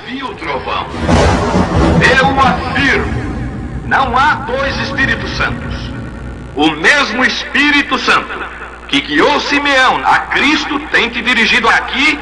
ouvi o trovão. Eu afirmo, não há dois Espíritos Santos. O mesmo Espírito Santo que guiou Simeão a Cristo tem te dirigido aqui,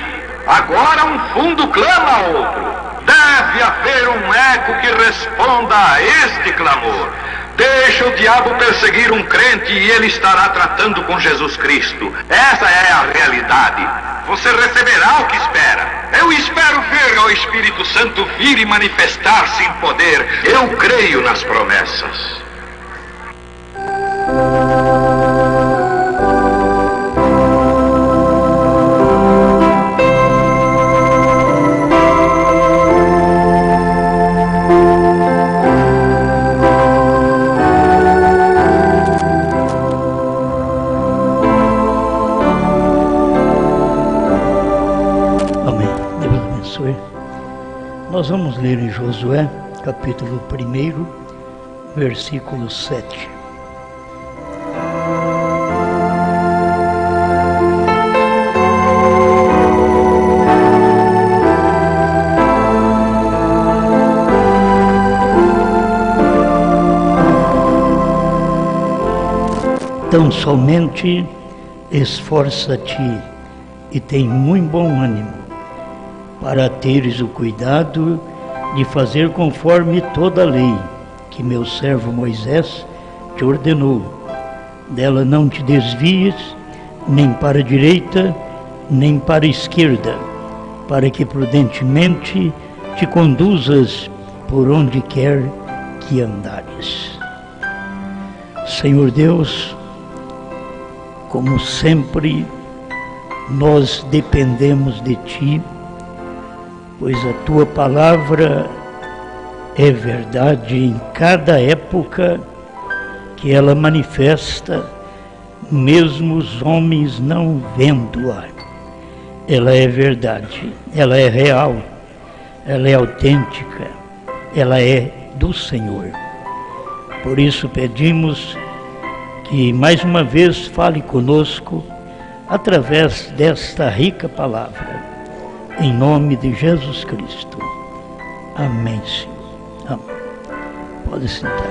agora um fundo clama a outro. Deve haver um eco que responda a este clamor. Deixa o diabo perseguir um crente e ele estará tratando com Jesus Cristo. Essa é a realidade. Você receberá o que espera. Eu espero ver o Espírito Santo vir e manifestar-se em poder. Eu creio nas promessas. Nós vamos ler em Josué, capítulo 1, versículo 7. Tão somente esforça-te e tem muito bom ânimo, para teres o cuidado de fazer conforme toda a lei que meu servo Moisés te ordenou. Dela não te desvies, nem para a direita, nem para a esquerda, para que prudentemente te conduzas por onde quer que andares. Senhor Deus, como sempre, nós dependemos de Ti, pois a Tua palavra é verdade em cada época que ela manifesta, mesmo os homens não vendo-a. Ela é verdade, ela é real, ela é autêntica, ela é do Senhor. Por isso pedimos que mais uma vez fale conosco através desta rica palavra. Em nome de Jesus Cristo. Amém, Senhor. Amém. Pode sentar.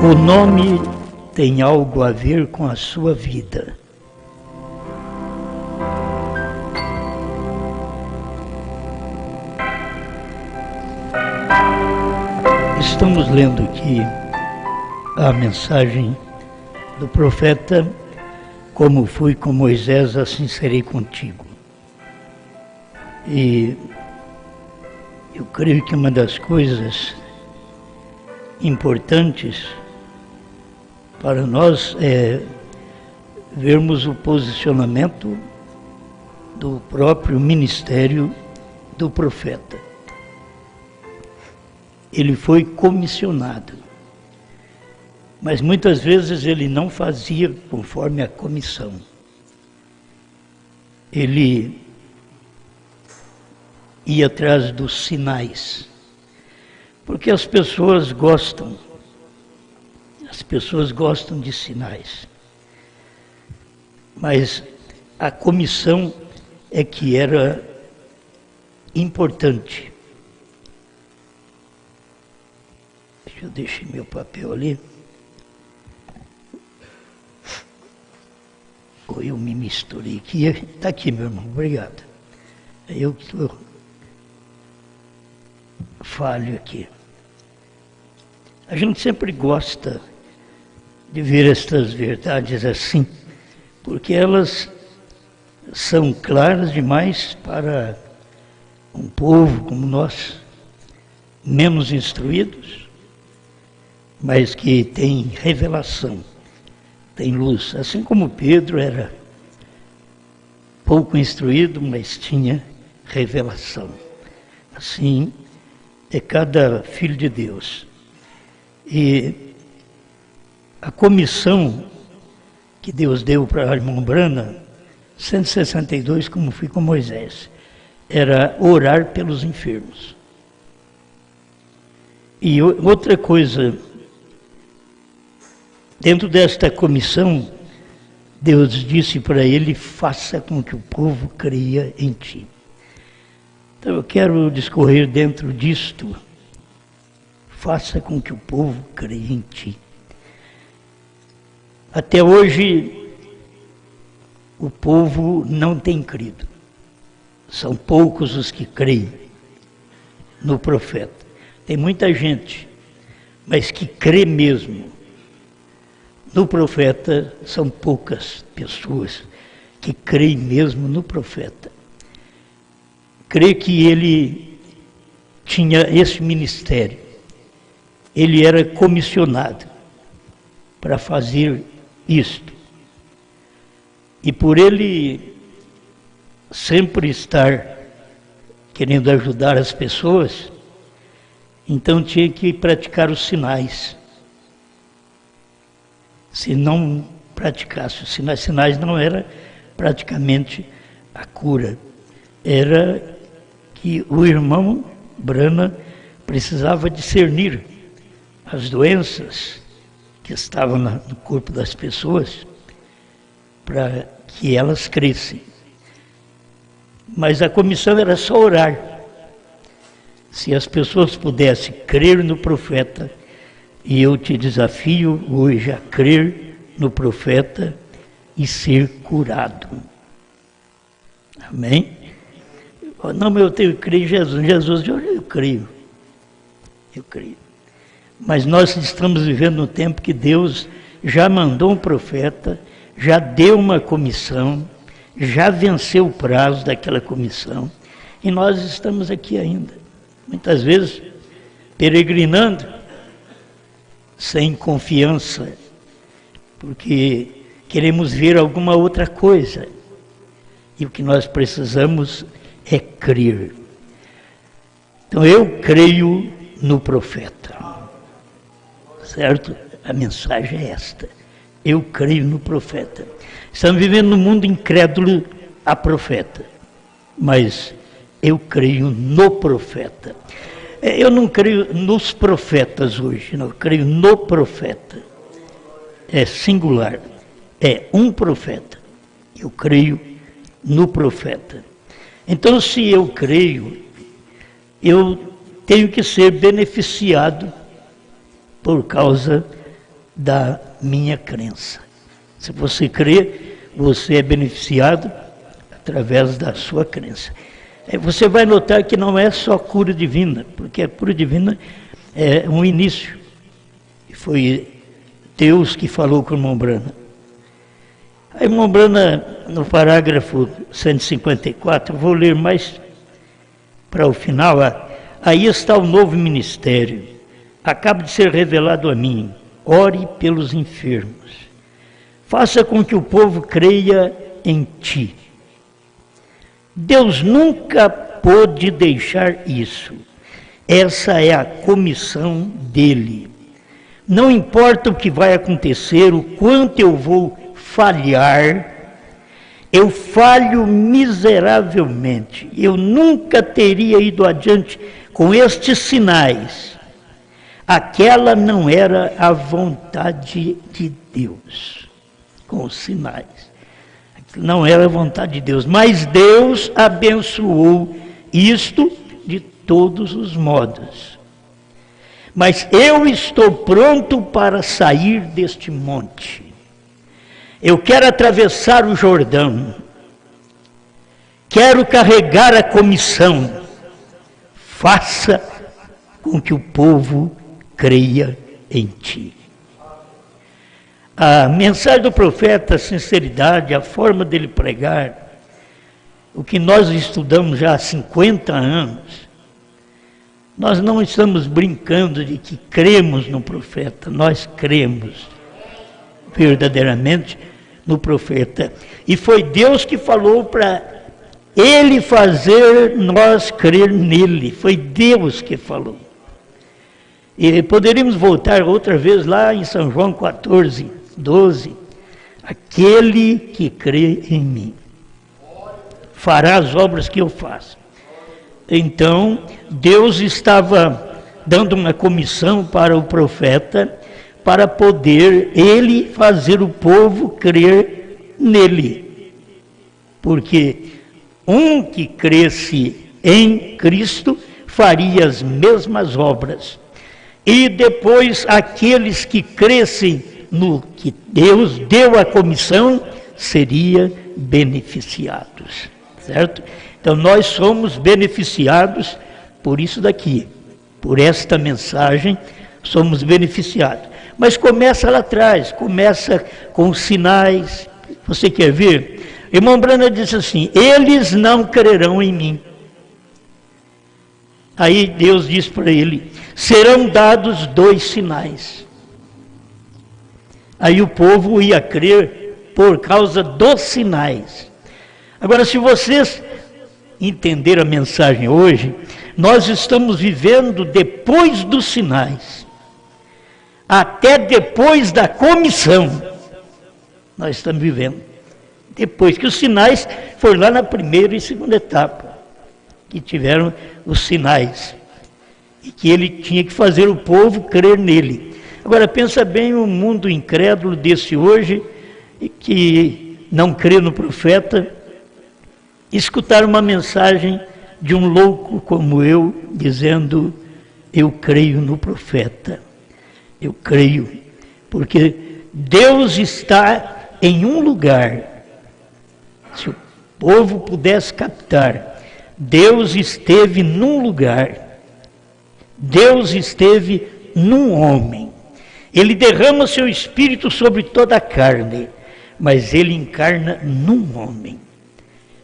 O nome tem algo a ver com a sua vida. Estamos lendo aqui a mensagem do profeta: como fui com Moisés, assim serei contigo. E eu creio que uma das coisas importantes para nós é vermos o posicionamento do próprio ministério do profeta. Ele foi comissionado, mas muitas vezes ele não fazia conforme a comissão. Ele ia atrás dos sinais, porque as pessoas gostam de sinais, mas a comissão é que era importante. Eu deixei meu papel ali. Ou eu me misturei aqui. Está aqui, meu irmão. Obrigado. Eu que estou falho aqui. A gente sempre gosta de ver estas verdades assim, porque elas são claras demais para um povo como nós, menos instruídos, mas que tem revelação, tem luz. Assim como Pedro era pouco instruído, mas tinha revelação. Assim é cada filho de Deus. E a comissão que Deus deu para a irmã Brana, 162, como fui com Moisés, era orar pelos enfermos. E outra coisa Dentro desta comissão, Deus disse para ele: faça com que o povo creia em ti. Então eu quero discorrer dentro disto. Faça com que o povo creia em ti. Até hoje, o povo não tem crido. São poucos os que creem no profeta. Tem muita gente, mas que crê mesmo no profeta, são poucas pessoas que creem mesmo no profeta. Crê que ele tinha esse ministério. Ele era comissionado para fazer isto. E por ele sempre estar querendo ajudar as pessoas, então tinha que praticar os sinais. Se não praticasse os sinais não era praticamente a cura. Era que o irmão Brana precisava discernir as doenças que estavam no corpo das pessoas para que elas crescem. Mas a comissão era só orar. Se as pessoas pudessem crer no profeta, e eu te desafio hoje a crer no profeta e ser curado. Amém? Não, mas eu tenho que crer em Jesus. Jesus, eu creio. Eu creio. Mas nós estamos vivendo um tempo que Deus já mandou um profeta, já deu uma comissão, já venceu o prazo daquela comissão, e nós estamos aqui ainda. Muitas vezes peregrinando, sem confiança, porque queremos ver alguma outra coisa. E o que nós precisamos é crer. Então eu creio no profeta. Certo? A mensagem é esta. Eu creio no profeta. Estamos vivendo num mundo incrédulo a profeta. Mas eu creio no profeta. Eu não creio nos profetas hoje, não. Eu creio no profeta. É singular. É um profeta. Eu creio no profeta. Então, se eu creio, eu tenho que ser beneficiado por causa da minha crença. Se você crê, você é beneficiado através da sua crença. Você vai notar que não é só cura divina, porque a cura divina é um início. Foi Deus que falou com o irmão Brana. A irmã Brana, no parágrafo 154, vou ler mais para o final. Aí está o novo ministério. Acaba de ser revelado a mim. Ore pelos enfermos. Faça com que o povo creia em ti. Deus nunca pôde deixar isso. Essa é a comissão dele. Não importa o que vai acontecer, o quanto eu vou falhar, eu falho miseravelmente. Eu nunca teria ido adiante com estes sinais. Aquela não era a vontade de Deus, com os sinais. Não era a vontade de Deus, mas Deus abençoou isto de todos os modos. Mas eu estou pronto para sair deste monte. Eu quero atravessar o Jordão. Quero carregar a comissão. Faça com que o povo creia em ti. A mensagem do profeta, a sinceridade, a forma dele pregar, o que nós estudamos já há 50 anos, nós não estamos brincando de que cremos no profeta, nós cremos verdadeiramente no profeta. E foi Deus que falou para ele fazer nós crer nele, foi Deus que falou. E poderíamos voltar outra vez lá em São João 14, 12, aquele que crê em mim fará as obras que eu faço. Então, Deus estava dando uma comissão para o profeta, para poder ele fazer o povo crer nele. Porque um que cresce em Cristo faria as mesmas obras. E depois aqueles que crescem no que Deus deu a comissão seriam beneficiados, certo? Então nós somos beneficiados por isso daqui, por esta mensagem, somos beneficiados. Mas começa lá atrás, começa com os sinais. Você quer ver? Irmão Branham disse assim: eles não crerão em mim. Aí Deus diz para ele: serão dados 2 sinais. Aí o povo ia crer por causa dos sinais. Agora, se vocês entenderam a mensagem hoje, nós estamos vivendo depois dos sinais, até depois da comissão. Nós estamos vivendo depois que os sinais foram lá na primeira e segunda etapa, que tiveram os sinais, e que ele tinha que fazer o povo crer nele. Agora pensa bem o mundo incrédulo desse hoje, que não crê no profeta, escutar uma mensagem de um louco como eu, dizendo: eu creio no profeta, eu creio, porque Deus está em um lugar. Se o povo pudesse captar, Deus esteve num lugar, Deus esteve num homem. Ele derrama seu espírito sobre toda a carne, mas ele encarna num homem.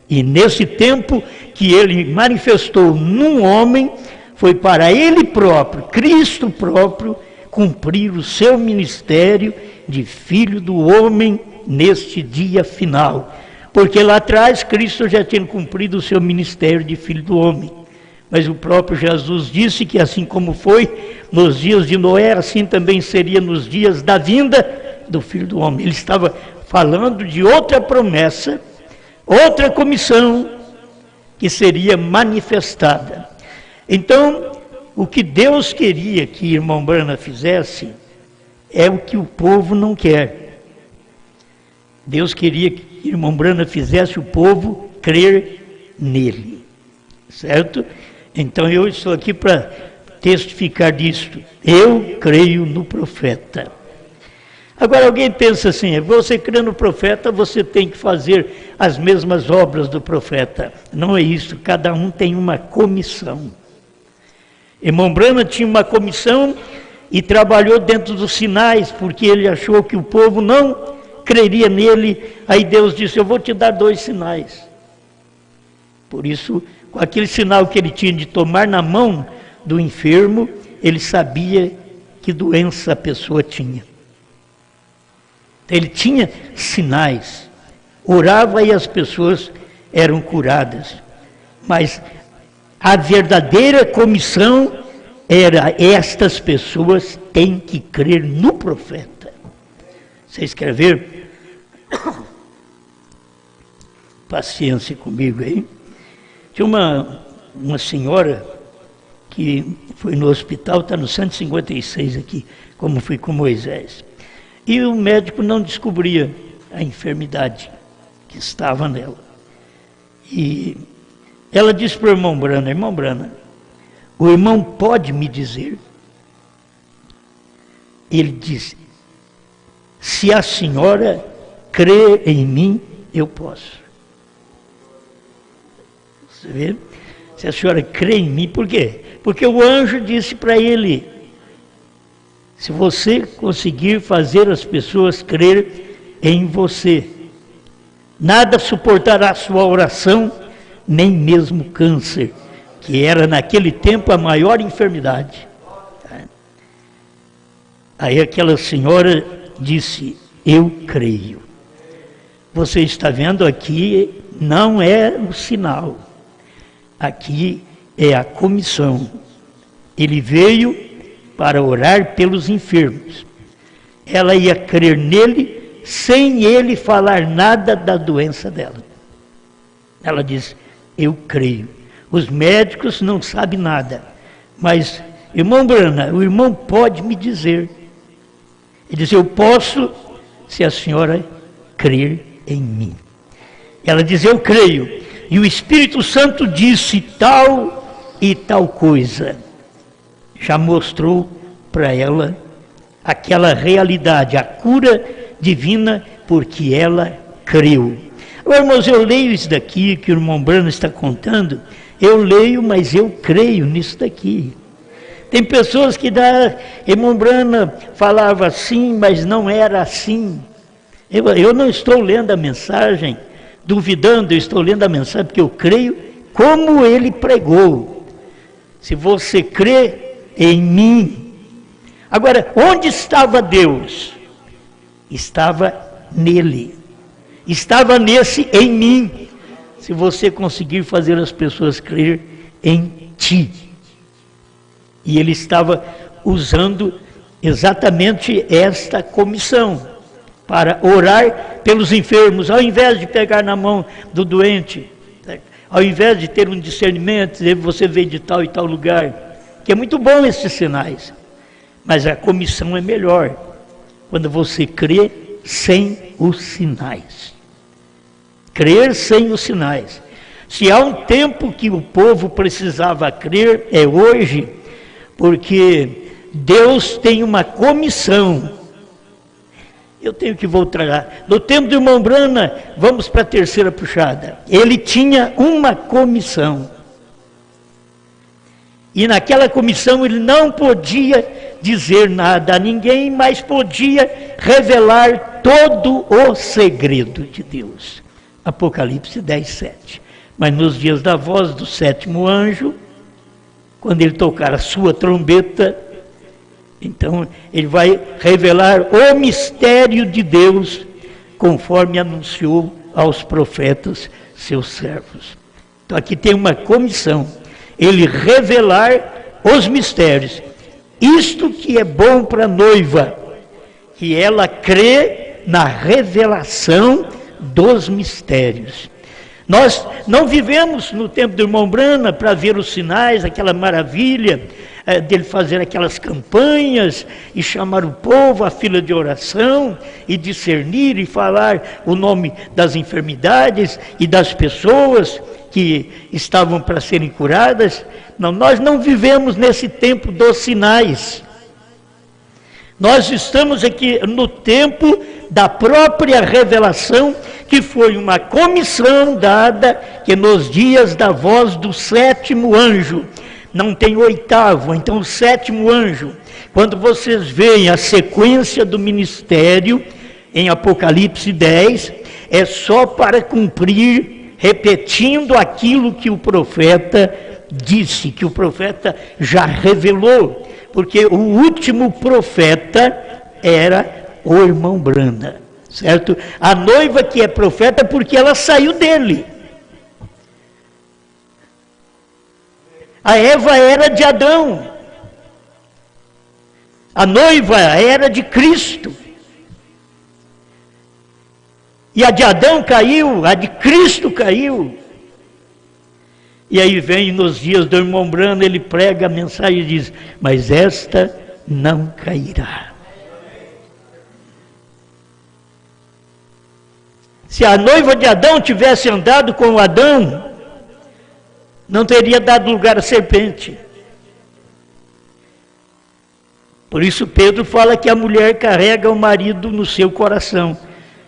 E nesse tempo que ele manifestou num homem, foi para ele próprio, Cristo próprio, cumprir o seu ministério de filho do homem neste dia final. Porque lá atrás Cristo já tinha cumprido o seu ministério de filho do homem. Mas o próprio Jesus disse que assim como foi nos dias de Noé, assim também seria nos dias da vinda do Filho do Homem. Ele estava falando de outra promessa, outra comissão que seria manifestada. Então, o que Deus queria que irmão Branham fizesse é o que o povo não quer. Deus queria que irmão Branham fizesse o povo crer nele, certo? Então eu estou aqui para testificar disto. Eu creio no profeta. Agora alguém pensa assim: você crê no profeta, você tem que fazer as mesmas obras do profeta. Não é isso, cada um tem uma comissão. Irmão Branham tinha uma comissão e trabalhou dentro dos sinais, porque ele achou que o povo não creria nele. Aí Deus disse: eu vou te dar 2 sinais. Por isso, com aquele sinal que ele tinha de tomar na mão do enfermo, ele sabia que doença a pessoa tinha. Ele tinha sinais, orava e as pessoas eram curadas. Mas a verdadeira comissão era: estas pessoas têm que crer no profeta. Vocês querem ver? Paciência comigo aí. Tinha uma senhora que foi no hospital, está no 156 aqui, como fui com Moisés. E o médico não descobria a enfermidade que estava nela. E ela disse para o irmão Branham: irmão Branham, o irmão pode me dizer? Ele disse: se a senhora crê em mim, eu posso. Você vê? Se a senhora crê em mim, por quê? Porque o anjo disse para ele: se você conseguir fazer as pessoas crer em você, nada suportará a sua oração, nem mesmo câncer, que era naquele tempo a maior enfermidade. Aí aquela senhora disse: eu creio. Você está vendo aqui, não é o sinal. Aqui é a comissão. Ele veio para orar pelos enfermos. Ela ia crer nele sem ele falar nada da doença dela. Ela disse: eu creio. Os médicos não sabem nada, mas irmão Branham, o irmão pode me dizer. Ele diz, eu posso se a senhora crer em mim. Ela diz, eu creio. E o Espírito Santo disse tal e tal coisa. Já mostrou para ela aquela realidade, a cura divina, porque ela creu. Agora, irmãos, eu leio isso daqui que o irmão Branham está contando, eu leio, mas eu creio nisso daqui. Tem pessoas que irmão Branham falava assim, mas não era assim. Eu não estou lendo a mensagem duvidando, eu estou lendo a mensagem porque eu creio como ele pregou. Se você crê em mim. Agora, onde estava Deus? Estava nele. Estava nesse em mim. Se você conseguir fazer as pessoas crer em ti. E ele estava usando exatamente esta comissão para orar pelos enfermos, ao invés de pegar na mão do doente, ao invés de ter um discernimento, você veio de tal e tal lugar, que é muito bom esses sinais, mas a comissão é melhor, quando você crê sem os sinais. Crer sem os sinais. Se há um tempo que o povo precisava crer, é hoje, porque Deus tem uma comissão. Eu tenho que voltar lá. No tempo do irmão Branham, vamos para a terceira puxada. Ele tinha uma comissão. E naquela comissão ele não podia dizer nada a ninguém, mas podia revelar todo o segredo de Deus. Apocalipse 10:7. Mas nos dias da voz do sétimo anjo, quando ele tocar a sua trombeta, então ele vai revelar o mistério de Deus, conforme anunciou aos profetas, seus servos. Então aqui tem uma comissão, ele revelar os mistérios. Isto que é bom para a noiva, que ela crê na revelação dos mistérios. Nós não vivemos no tempo do irmão Branham para ver os sinais, aquela maravilha dele fazer aquelas campanhas e chamar o povo à fila de oração e discernir e falar o nome das enfermidades e das pessoas que estavam para serem curadas. Não, nós não vivemos nesse tempo dos sinais. Nós estamos aqui no tempo da própria revelação, que foi uma comissão dada, que nos dias da voz do sétimo anjo, não tem oitavo, então o sétimo anjo, quando vocês veem a sequência do ministério, em Apocalipse 10, é só para cumprir, repetindo aquilo que o profeta disse, que o profeta já revelou, porque o último profeta era o irmão Branham, certo? A noiva que é profeta porque ela saiu dele. A Eva era de Adão. A noiva era de Cristo. E a de Adão caiu, a de Cristo caiu. E aí vem nos dias do irmão Branham, ele prega a mensagem e diz, mas esta não cairá. Se a noiva de Adão tivesse andado com Adão, não teria dado lugar à serpente. Por isso Pedro fala que a mulher carrega o marido no seu coração.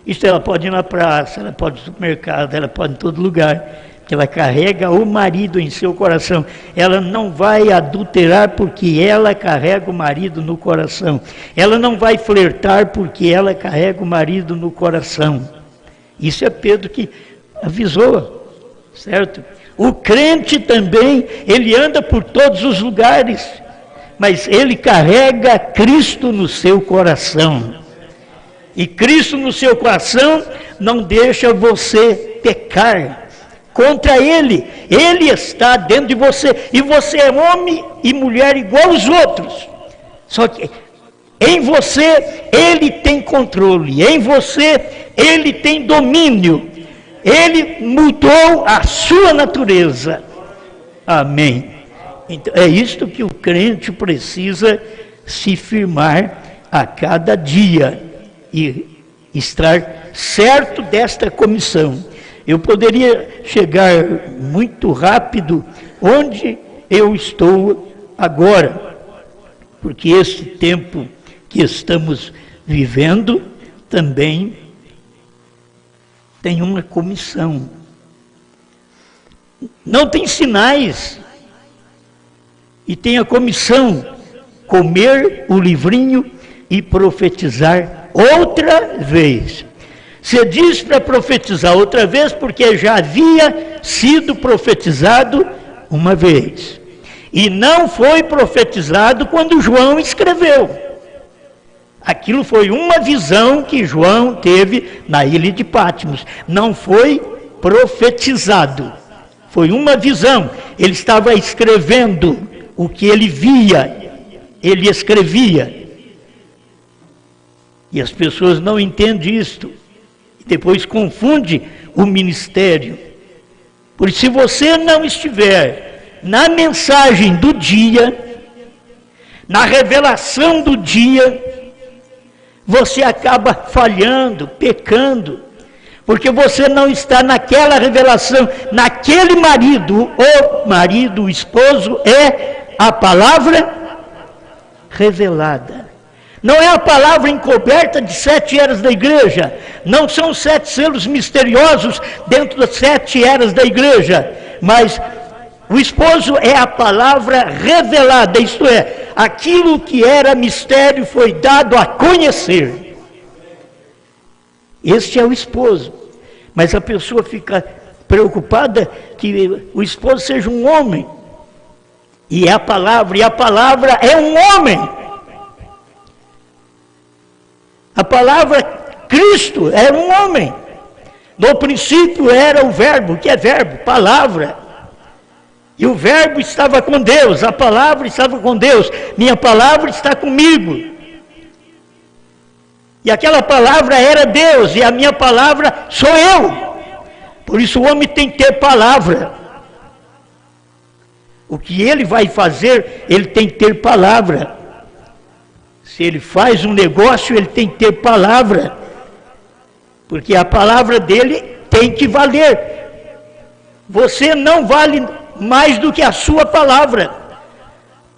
Isto ela pode ir na praça, ela pode ir no supermercado, ela pode ir em todo lugar. Ela carrega o marido em seu coração. Ela não vai adulterar porque ela carrega o marido no coração. Ela não vai flertar porque ela carrega o marido no coração. Isso é Pedro que avisou, certo? O crente também, ele anda por todos os lugares, mas ele carrega Cristo no seu coração. E Cristo no seu coração não deixa você pecar contra Ele. Ele está dentro de você. E você é homem e mulher igual aos outros. Só que em você, Ele tem controle. Em você, Ele tem domínio. Ele mudou a sua natureza. Amém. Então, é isto que o crente precisa se firmar a cada dia e estar certo desta comissão. Eu poderia chegar muito rápido onde eu estou agora, porque esse tempo que estamos vivendo também tem uma comissão. Não tem sinais, e tem a comissão: comer o livrinho e profetizar outra vez. Você diz para profetizar outra vez porque já havia sido profetizado uma vez. E não foi profetizado quando João escreveu. Aquilo foi uma visão que João teve na ilha de Patmos. Não foi profetizado. Foi uma visão. Ele estava escrevendo o que ele via. Ele escrevia. E as pessoas não entendem isto. E depois confunde o ministério. Porque se você não estiver na mensagem do dia, na revelação do dia, você acaba falhando, pecando, porque você não está naquela revelação, naquele marido, o esposo é a palavra revelada. Não é a palavra encoberta de 7 eras da igreja, não são 7 selos misteriosos dentro das 7 eras da igreja, mas o esposo é a palavra revelada, isto é, aquilo que era mistério foi dado a conhecer. Este é o esposo. Mas a pessoa fica preocupada que o esposo seja um homem. E a palavra é um homem. A palavra Cristo era um homem. No princípio era o verbo, que é verbo, palavra. E o verbo estava com Deus, a palavra estava com Deus, minha palavra está comigo. E aquela palavra era Deus, e a minha palavra sou eu. Por isso o homem tem que ter palavra. O que ele vai fazer, ele tem que ter palavra. Se ele faz um negócio, ele tem que ter palavra. Porque a palavra dele tem que valer. Você não vale mais do que a sua palavra.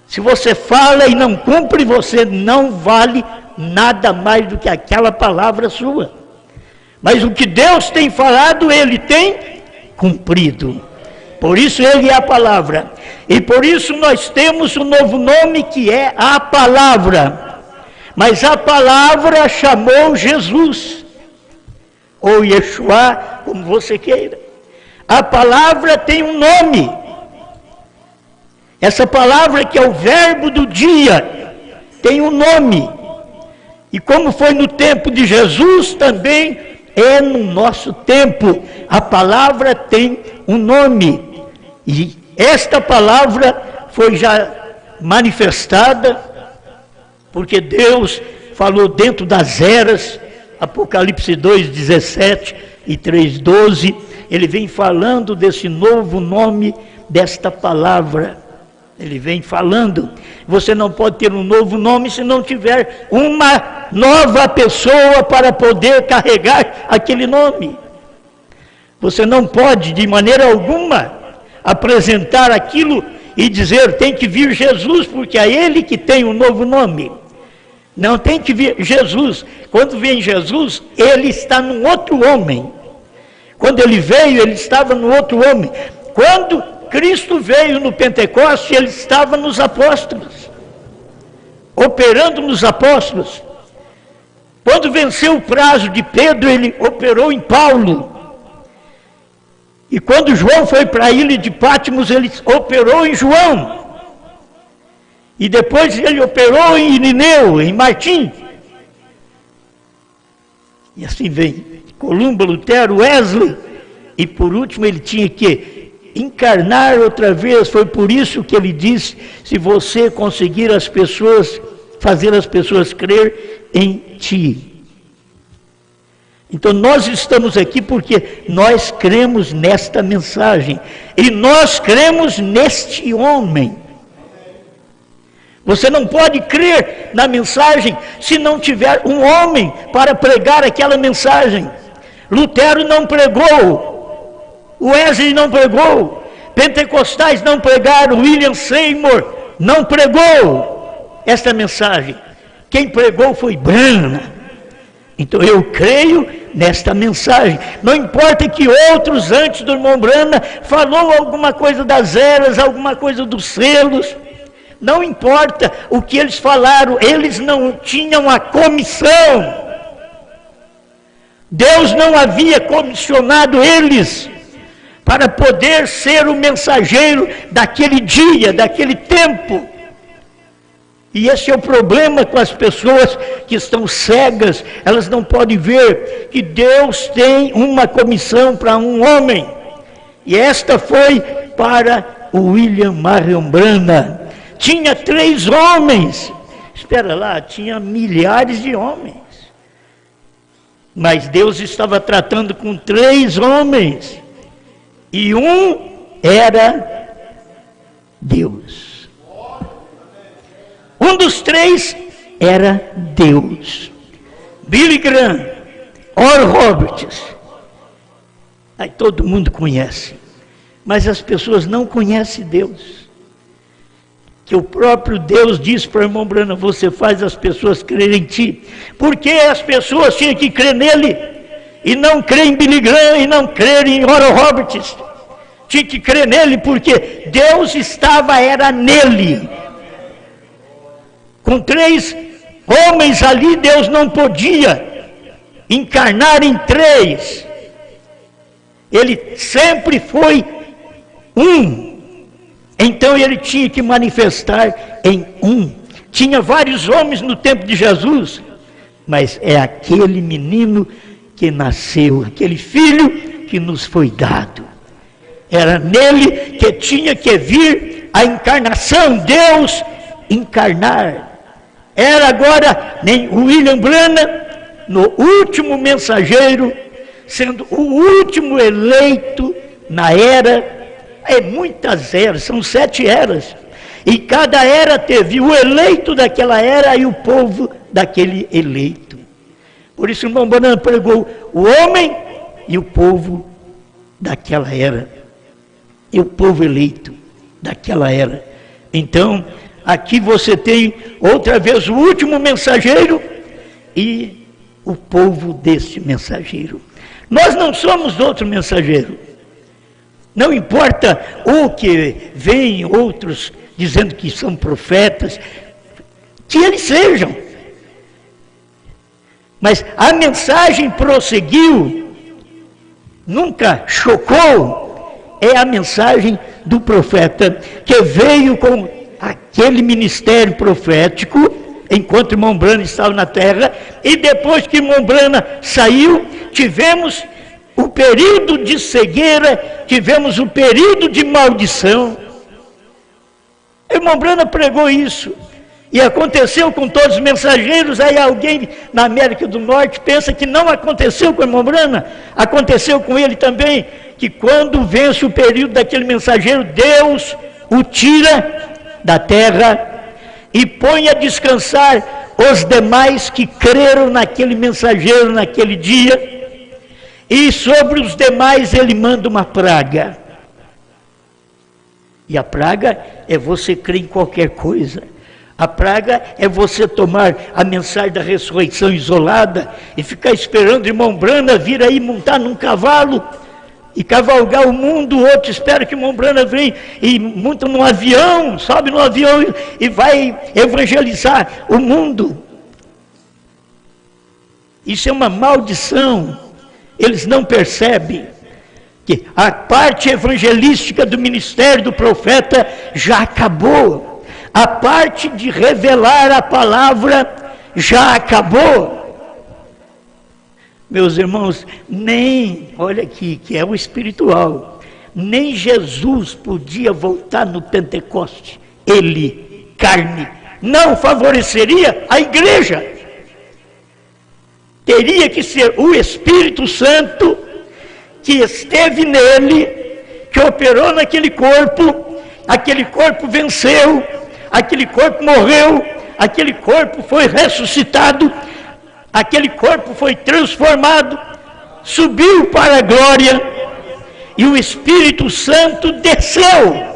Se você fala e não cumpre, você não vale nada mais do que aquela palavra sua. Mas o que Deus tem falado, Ele tem cumprido. Por isso Ele é a palavra. E por isso nós temos um novo nome que é a palavra. Mas a palavra chamou Jesus, ou Yeshua, como você queira. A palavra tem um nome. Essa palavra que é o verbo do dia, tem um nome. E como foi no tempo de Jesus, também é no nosso tempo. A palavra tem um nome. E esta palavra foi já manifestada, porque Deus falou dentro das eras, Apocalipse 2:17 e 3:12, Ele vem falando desse novo nome, desta palavra. Ele vem falando. Você não pode ter um novo nome se não tiver uma nova pessoa para poder carregar aquele nome. Você não pode, de maneira alguma, apresentar aquilo e dizer, tem que vir Jesus, porque é Ele que tem um novo nome. Não, tem que vir Jesus. Quando vem Jesus, Ele está num outro homem. Quando Ele veio, Ele estava no outro homem. Quando Cristo veio no Pentecoste, Ele estava nos apóstolos, operando nos apóstolos. Quando venceu o prazo de Pedro, Ele operou em Paulo. E quando João foi para a ilha de Patmos, Ele operou em João. E depois Ele operou em Irineu, em Martim. E assim vem Columba, Lutero, Wesley. E por último Ele tinha que encarnar outra vez. Foi por isso que Ele disse, se você conseguir as pessoas, fazer as pessoas crer em Ti. Então nós estamos aqui porque nós cremos nesta mensagem. E nós cremos neste homem. Você não pode crer na mensagem se não tiver um homem para pregar aquela mensagem. Lutero não pregou, Wesley não pregou, pentecostais não pregaram, William Seymour não pregou esta mensagem. Quem pregou foi Branham. Então eu creio nesta mensagem. Não importa que outros antes do irmão Branham falou alguma coisa das eras, alguma coisa dos selos. Não importa o que eles falaram, eles não tinham a comissão. Deus não havia comissionado eles para poder ser o mensageiro daquele dia, daquele tempo. E esse é o problema com as pessoas que estão cegas. Elas não podem ver que Deus tem uma comissão para um homem. E esta foi para o William Marion Branham. Tinha 3 homens. Espera lá, tinha milhares de homens. Mas Deus estava tratando com 3 homens. E um era Deus. Um dos 3 era Deus. Billy Graham, Oral Roberts. Aí todo mundo conhece. Mas as pessoas não conhecem Deus. Que o próprio Deus diz para o irmão Branham: você faz as pessoas crerem em ti. Porque as pessoas tinham que crer nele, e não crer em Billy Graham, e não crer em Oral Roberts. Tinha que crer nele, porque Deus era nele. Com 3 homens ali, Deus não podia encarnar em 3. Ele sempre foi um. Então ele tinha que manifestar em um. Tinha vários homens no tempo de Jesus, mas é aquele menino que nasceu, aquele filho que nos foi dado. Era nele que tinha que vir a encarnação, Deus encarnar. Era agora nem William Branham, no último mensageiro, sendo o último eleito na era. Muitas eras, são 7 eras. E cada era teve o eleito daquela era e o povo daquele eleito. Por isso o irmão Branham pregou o homem e o povo daquela era. E o povo eleito daquela era. Então, aqui você tem outra vez o último mensageiro e o povo desse mensageiro. Nós não somos outro mensageiro. Não importa o que vem outros dizendo que são profetas, que eles sejam. Mas a mensagem prosseguiu, nunca chocou. É a mensagem do profeta que veio com aquele ministério profético, enquanto o irmão Branham estava na terra, e depois que o irmão Branham saiu, tivemos o período de cegueira, tivemos o período de maldição. O irmão Branham pregou isso, e aconteceu com todos os mensageiros. Aí alguém na América do Norte pensa que não aconteceu com o irmão Branham. Aconteceu com ele também, que quando vence o período daquele mensageiro, Deus o tira da terra e põe a descansar os demais que creram naquele mensageiro naquele dia. E sobre os demais ele manda uma praga. E a praga é você crer em qualquer coisa. A praga é você tomar a mensagem da ressurreição isolada e ficar esperando o irmão Branham vir aí montar num cavalo e cavalgar o mundo. O outro espera que o irmão Branham venha e monta num avião, sobe no avião e vai evangelizar o mundo. Isso é uma maldição. Eles não percebem que a parte evangelística do ministério do profeta já acabou. A parte de revelar a palavra já acabou. Meus irmãos, olha aqui, que é o espiritual, nem Jesus podia voltar no Pentecoste. Ele, carne, não favoreceria a igreja. Teria que ser o Espírito Santo que esteve nele, que operou naquele corpo, aquele corpo venceu, aquele corpo morreu, aquele corpo foi ressuscitado, aquele corpo foi transformado, subiu para a glória, e o Espírito Santo desceu.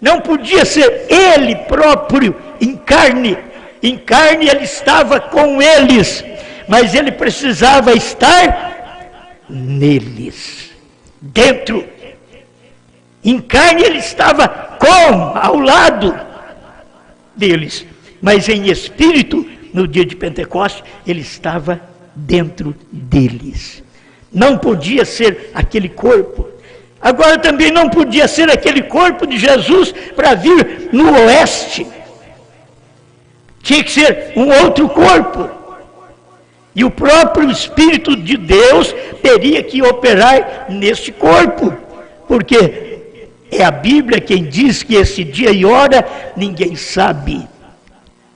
Não podia ser ele próprio em carne. Em carne ele estava com eles, mas ele precisava estar neles, dentro. Em carne ele estava ao lado deles, mas em espírito, no dia de Pentecostes, ele estava dentro deles. Não podia ser aquele corpo. Agora também não podia ser aquele corpo de Jesus para vir no oeste. Tinha que ser um outro corpo. E o próprio Espírito de Deus teria que operar neste corpo. Porque é a Bíblia quem diz que esse dia e hora ninguém sabe.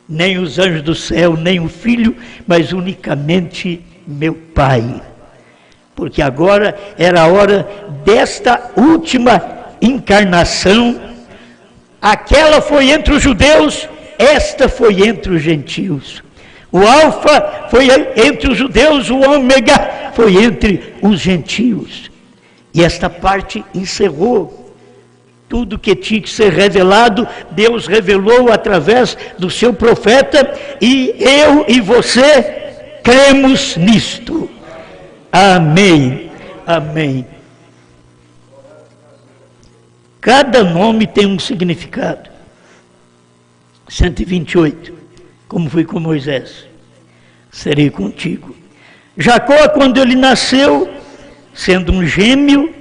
Nem os anjos do céu, nem o Filho, mas unicamente meu Pai. Porque agora era a hora desta última encarnação. Aquela foi entre os judeus, esta foi entre os gentios. O alfa foi entre os judeus, o ômega foi entre os gentios. E esta parte encerrou. Tudo que tinha que ser revelado, Deus revelou através do seu profeta, e eu e você cremos nisto. Amém, amém. Cada nome tem um significado. 128, como foi com Moisés, serei contigo. Jacó, quando ele nasceu, sendo um gêmeo,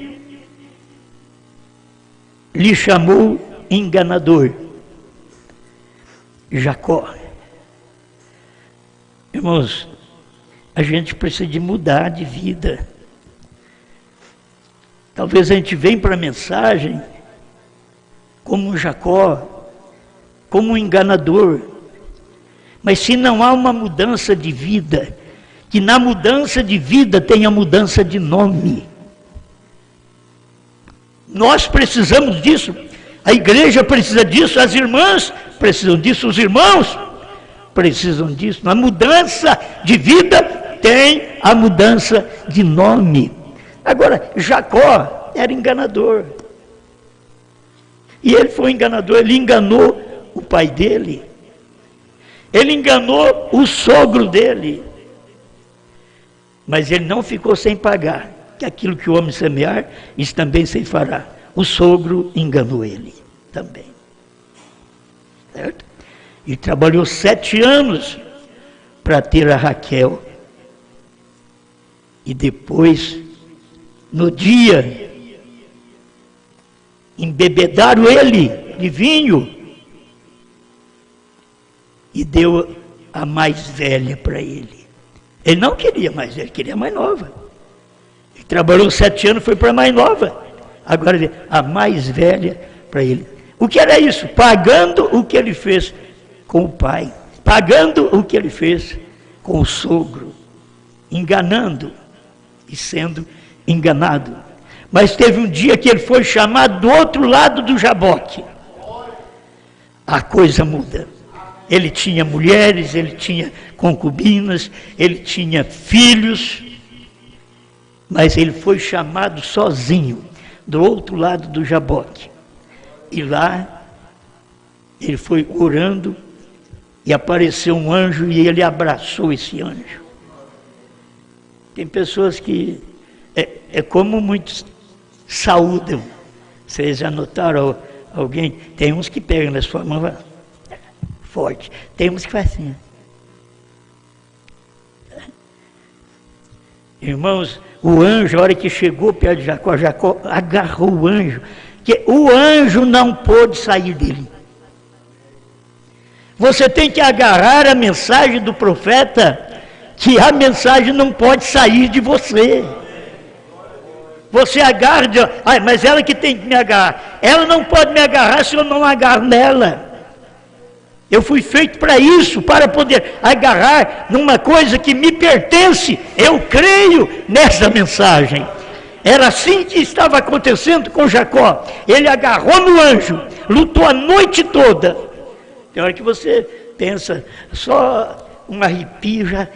lhe chamou enganador. Jacó. Irmãos, a gente precisa de mudar de vida. Talvez a gente venha para a mensagem como um Jacó, como um enganador. Mas se não há uma mudança de vida, que na mudança de vida tenha mudança de nome. Nós precisamos disso, a igreja precisa disso, as irmãs precisam disso, os irmãos precisam disso. Na mudança de vida tem a mudança de nome. Agora, Jacó era enganador. E ele foi enganador, ele enganou o pai dele. Ele enganou o sogro dele. Mas ele não ficou sem pagar. Que aquilo que o homem semear, isso também se fará. O sogro enganou ele também. Certo? E trabalhou 7 anos para ter a Raquel. E depois, no dia, embebedaram ele de vinho e deu a mais velha para ele. Ele não queria mais velha, queria a mais nova. Ele trabalhou 7 anos, foi para a mais nova. Agora, a mais velha para ele. O que era isso? Pagando o que ele fez com o pai. Pagando o que ele fez com o sogro. Enganando e sendo enganado. Mas teve um dia que ele foi chamado do outro lado do Jaboque. A coisa muda. Ele tinha mulheres, ele tinha concubinas, ele tinha filhos, mas ele foi chamado sozinho, do outro lado do Jaboque. E lá, ele foi orando, e apareceu um anjo, e ele abraçou esse anjo. Tem pessoas que, é como muitos saúdam. Vocês já notaram alguém? Tem uns que pegam na sua mão, forte. Tem uns que fazem assim. Irmãos, o anjo, a hora que chegou perto de Jacó, Jacó agarrou o anjo, que o anjo não pôde sair dele. Você tem que agarrar a mensagem do profeta, que a mensagem não pode sair de você. Você agarra, mas ela que tem que me agarrar. Ela não pode me agarrar se eu não agarro nela. Eu fui feito para isso, para poder agarrar numa coisa que me pertence. Eu creio nessa mensagem. Era assim que estava acontecendo com Jacó. Ele agarrou no anjo, lutou a noite toda, Tem hora que você pensa, só um arrepio já,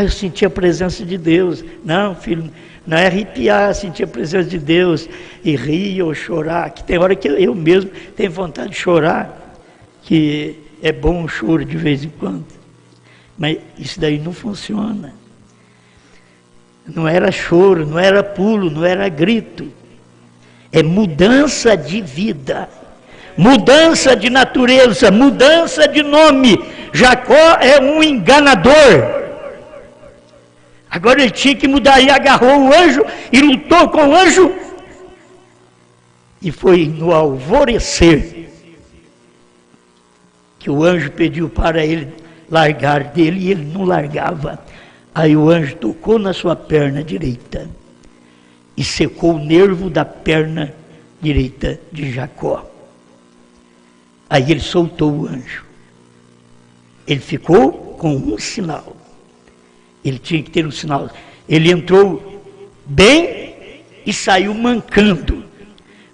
eu senti a presença de Deus. Não, filho, não é arrepiar, sentir a presença de Deus e rir ou chorar, que tem hora que eu mesmo tenho vontade de chorar, que é bom um choro de vez em quando. Mas isso daí não funciona. Não era choro, não era pulo, não era grito. É mudança de vida, mudança de natureza, mudança de nome. Jacó é um enganador. Agora ele tinha que mudar, e agarrou o anjo e lutou com o anjo. E foi no alvorecer que o anjo pediu para ele largar dele, e ele não largava. Aí o anjo tocou na sua perna direita e secou o nervo da perna direita de Jacó. Aí ele soltou o anjo. Ele ficou com um sinal. Ele tinha que ter um sinal. Ele entrou bem e saiu mancando,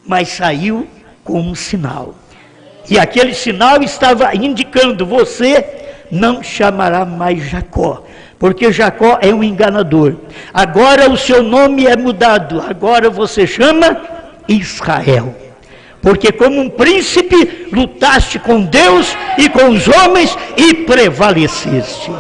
mas saiu com um sinal. E aquele sinal estava indicando: você não chamará mais Jacó, porque Jacó é um enganador. Agora o seu nome é mudado. Agora você chama Israel. Porque como um príncipe lutaste com Deus e com os homens e prevaleceste.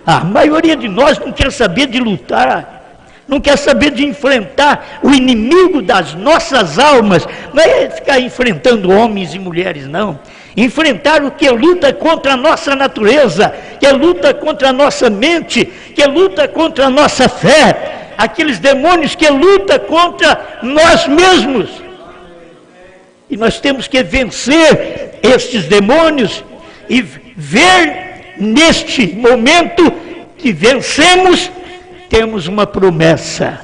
A maioria de nós não quer saber de lutar, não quer saber de enfrentar o inimigo das nossas almas. Não é ficar enfrentando homens e mulheres, não. Enfrentar o que luta contra a nossa natureza, que luta contra a nossa mente, que luta contra a nossa fé. Aqueles demônios que lutam contra nós mesmos. E nós temos que vencer estes demônios e ver neste momento que vencemos, temos uma promessa,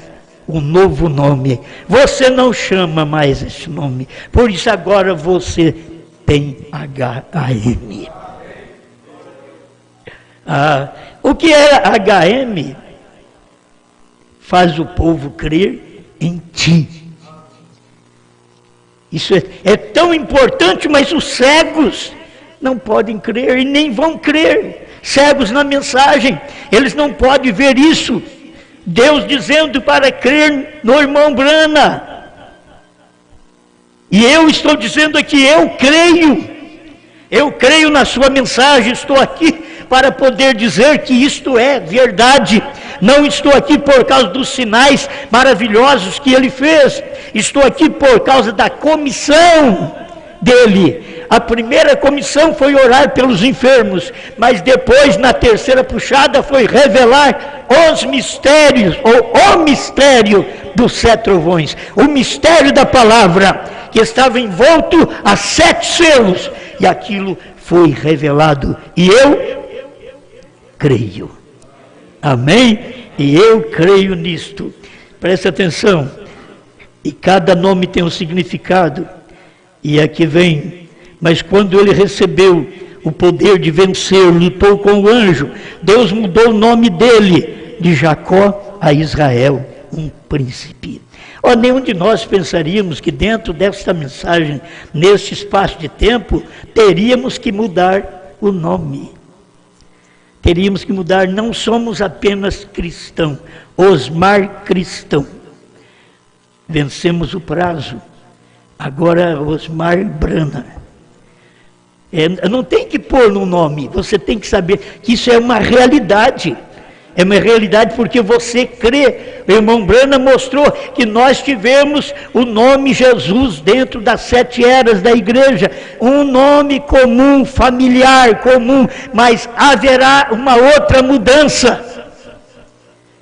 um novo nome. Você não chama mais esse nome, por isso agora você tem HM. O que é HM? Faz o povo crer em ti. Isso é tão importante, mas os cegos não podem crer e nem vão crer. Cegos na mensagem, eles não podem ver isso. Deus dizendo para crer no irmão Brana. E eu estou dizendo aqui, eu creio na sua mensagem, estou aqui para poder dizer que isto é verdade. Não estou aqui por causa dos sinais maravilhosos que ele fez, estou aqui por causa da comissão dele. A primeira comissão foi orar pelos enfermos, mas depois, na terceira puxada, foi revelar os mistérios, ou o mistério dos 7 trovões, o mistério da palavra, que estava envolto a 7 selos, e aquilo foi revelado, e eu creio. Amém? E eu creio nisto. Presta atenção. E cada nome tem um significado. E aqui vem: mas quando ele recebeu o poder de vencer, lutou com o anjo, Deus mudou o nome dele, de Jacó a Israel, um príncipe. Nenhum de nós pensaríamos que dentro desta mensagem, neste espaço de tempo, teríamos que mudar o nome. Teríamos que mudar, não somos apenas cristão, Osmar Cristão. Vencemos o prazo, agora Osmar Brana. Não tem que pôr no nome, você tem que saber que isso é uma realidade. É uma realidade porque você crê. O irmão Brana mostrou que nós tivemos o nome Jesus dentro das 7 eras da igreja. Um nome comum, familiar, comum, mas haverá uma outra mudança.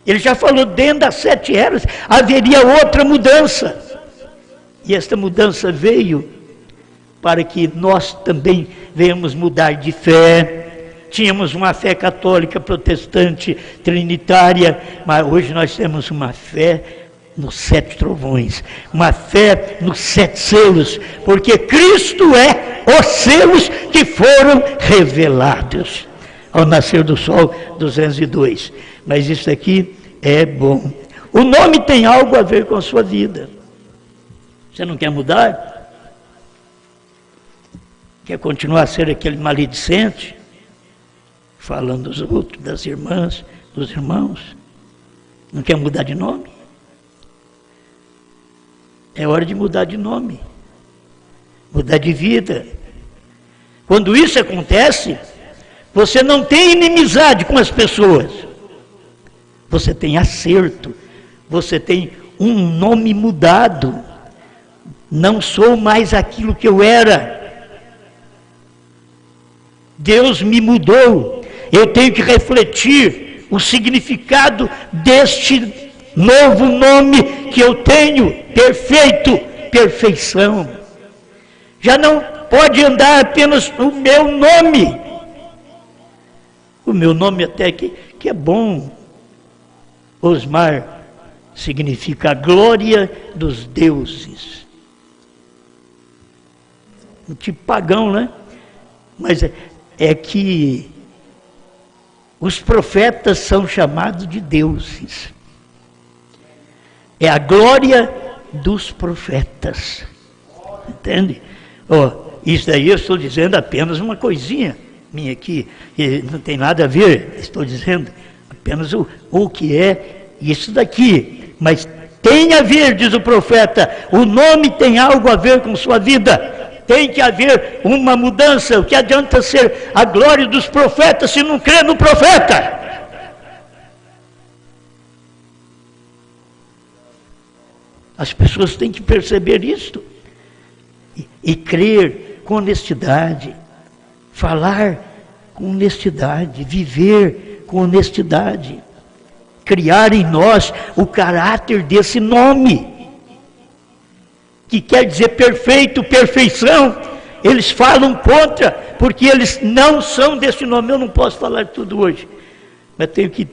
Ele já falou, dentro das 7 eras haveria outra mudança. E esta mudança veio para que nós também venhamos mudar de fé. Tínhamos uma fé católica, protestante, trinitária, mas hoje nós temos uma fé nos 7 trovões, uma fé nos 7 selos, porque Cristo é os selos que foram revelados ao nascer do sol, 202. Mas isso aqui é bom. O nome tem algo a ver com a sua vida. Você não quer mudar? Quer continuar a ser aquele maledicente, falando dos outros, das irmãs, dos irmãos? Não quer mudar de nome? É hora de mudar de nome, mudar de vida. Quando isso acontece, você não tem inimizade com as pessoas, você tem acerto, você tem um nome mudado. Não sou mais aquilo que eu era. Deus me mudou. Eu tenho que refletir o significado deste novo nome que eu tenho, perfeito, perfeição. Já não pode andar apenas o meu nome. O meu nome até que é bom. Osmar significa a glória dos deuses. Um tipo pagão, né? Mas é que os profetas são chamados de deuses. É a glória dos profetas. Entende? Isso daí eu estou dizendo apenas uma coisinha minha aqui. Não tem nada a ver, estou dizendo apenas o que é isso daqui. Mas tem a ver, diz o profeta, o nome tem algo a ver com sua vida. Tem que haver uma mudança. O que adianta ser a glória dos profetas se não crê no profeta? As pessoas têm que perceber isto e crer com honestidade, falar com honestidade, viver com honestidade, criar em nós o caráter desse nome, que quer dizer perfeito, perfeição. Eles falam contra, porque eles não são desse nome. Eu não posso falar tudo hoje, mas tenho que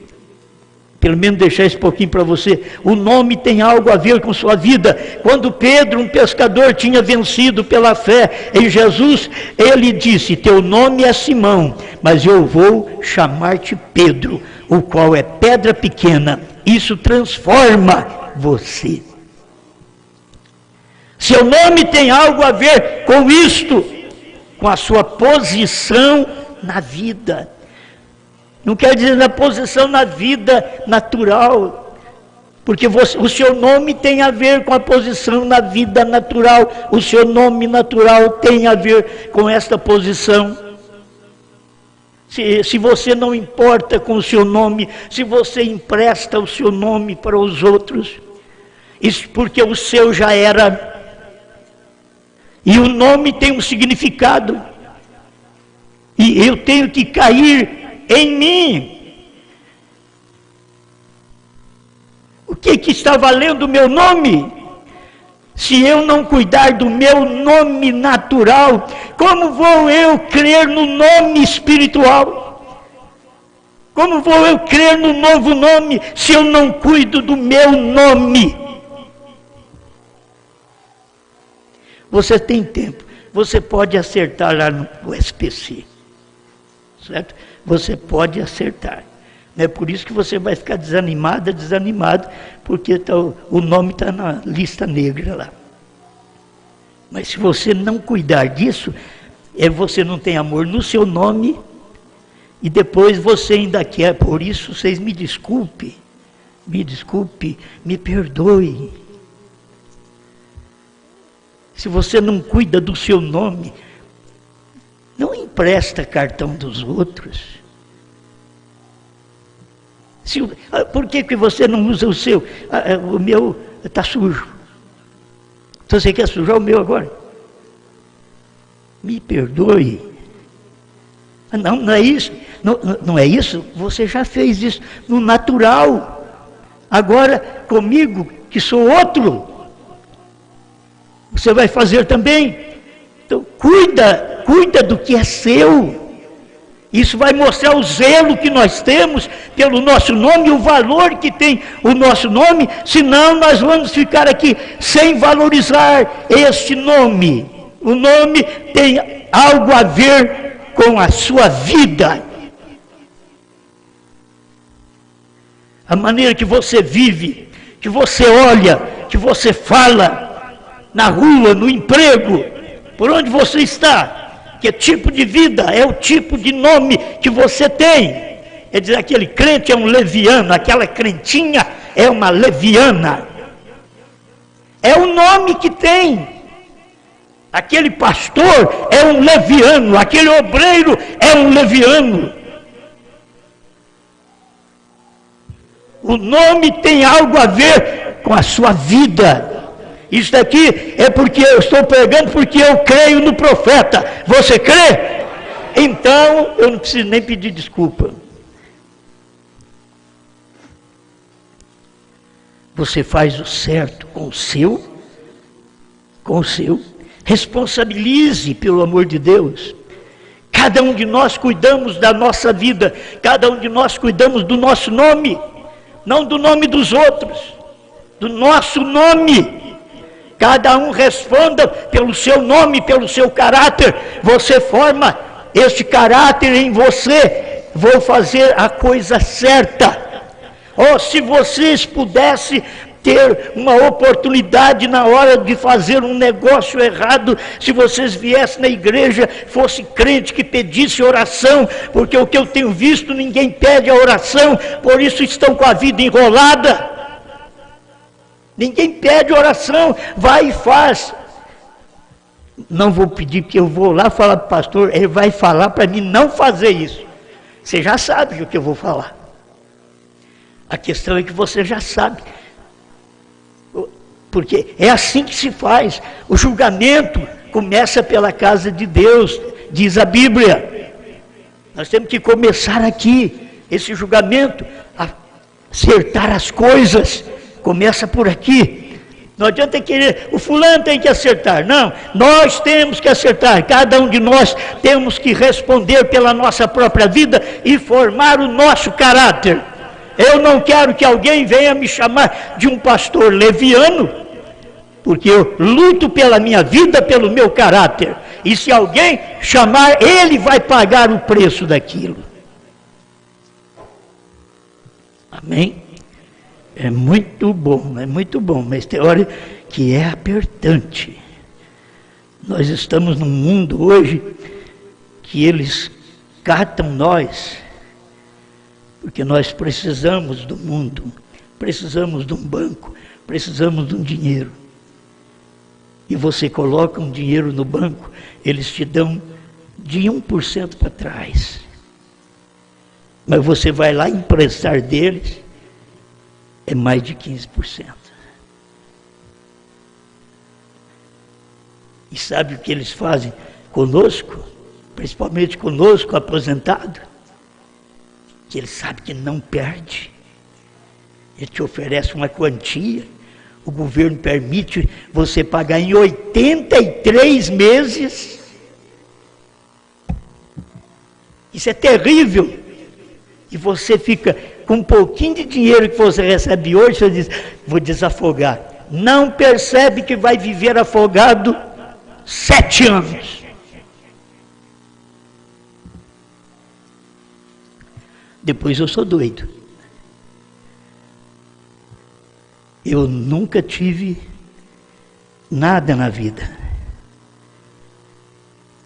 pelo menos deixar esse pouquinho para você. O nome tem algo a ver com sua vida. Quando Pedro, um pescador, tinha vencido pela fé em Jesus, ele disse: teu nome é Simão, mas eu vou chamar-te Pedro, o qual é pedra pequena. Isso transforma você. Seu nome tem algo a ver com isto, com a sua posição na vida. Não quer dizer na posição na vida natural, porque o seu nome tem a ver com a posição na vida natural. O seu nome natural tem a ver com esta posição. Se você não importa com o seu nome, se você empresta o seu nome para os outros, isso porque o seu já era. E o nome tem um significado. E eu tenho que cair em mim. O que está valendo o meu nome? Se eu não cuidar do meu nome natural, como vou eu crer no nome espiritual? Como vou eu crer no novo nome se eu não cuido do meu nome? Você tem tempo, você pode acertar lá no SPC, certo? Você pode acertar. Não é por isso que você vai ficar desanimado, porque o nome está na lista negra lá. Mas se você não cuidar disso, você não tem amor no seu nome, e depois você ainda quer. Por isso, vocês me desculpe, me perdoe. Se você não cuida do seu nome, não empresta cartão dos outros. Por que você não usa o seu? O meu está sujo. Então você quer sujar o meu agora? Me perdoe. Não é isso. Não é isso. Você já fez isso no natural. Agora, comigo, que sou outro, você vai fazer também. Então, cuida do que é seu. Isso vai mostrar o zelo que nós temos pelo nosso nome, o valor que tem o nosso nome. Senão nós vamos ficar aqui sem valorizar este nome. O nome tem algo a ver com a sua vida. A maneira que você vive, que você olha, que você fala, na rua, no emprego, por onde você está, Que tipo de vida é o tipo de nome que você tem. Quer dizer, aquele crente é um leviano, aquela crentinha é uma leviana. É o nome que tem. Aquele pastor é um leviano, aquele obreiro é um leviano. O nome tem algo a ver com a sua vida. Isso daqui é porque eu estou pregando, porque eu creio no profeta. Você crê? Então eu não preciso nem pedir desculpa. Você faz o certo com o seu. Responsabilize, pelo amor de Deus. Cada um de nós cuidamos da nossa vida, cada um de nós cuidamos do nosso nome, não do nome dos outros, do nosso nome. Cada um responda pelo seu nome, pelo seu caráter. Você forma este caráter em você. Vou fazer a coisa certa. Oh, se vocês pudessem ter uma oportunidade na hora de fazer um negócio errado, se vocês viessem na igreja, fosse crente que pedisse oração, porque o que eu tenho visto, ninguém pede a oração, por isso estão com a vida enrolada. Ninguém pede oração, vai e faz. Não vou pedir, porque eu vou lá falar para o pastor, ele vai falar para mim não fazer isso. Você já sabe o que eu vou falar. A questão é que você já sabe. Porque é assim que se faz. O julgamento começa pela casa de Deus, diz a Bíblia. Nós temos que começar aqui, esse julgamento, a acertar as coisas. Começa por aqui. Não adianta querer, o fulano tem que acertar. Não, nós temos que acertar. Cada um de nós temos que responder pela nossa própria vida e formar o nosso caráter. Eu não quero que alguém venha me chamar de um pastor leviano, porque eu luto pela minha vida, pelo meu caráter. E se alguém chamar, ele vai pagar o preço daquilo. Amém? É muito bom, mas tem hora que é apertante. Nós estamos num mundo hoje que eles catam nós, porque nós precisamos do mundo, precisamos de um banco, precisamos de um dinheiro. E você coloca um dinheiro no banco, eles te dão de 1% para trás. Mas você vai lá emprestar deles, é mais de 15%. E sabe o que eles fazem conosco? Principalmente conosco, aposentado? Que ele sabe que não perde. Ele te oferece uma quantia, o governo permite você pagar em 83 meses. Isso é terrível. E você fica com um pouquinho de dinheiro que você recebe hoje, você diz, vou desafogar. Não percebe que vai viver afogado 7 anos. Depois eu sou doido. Eu nunca tive nada na vida.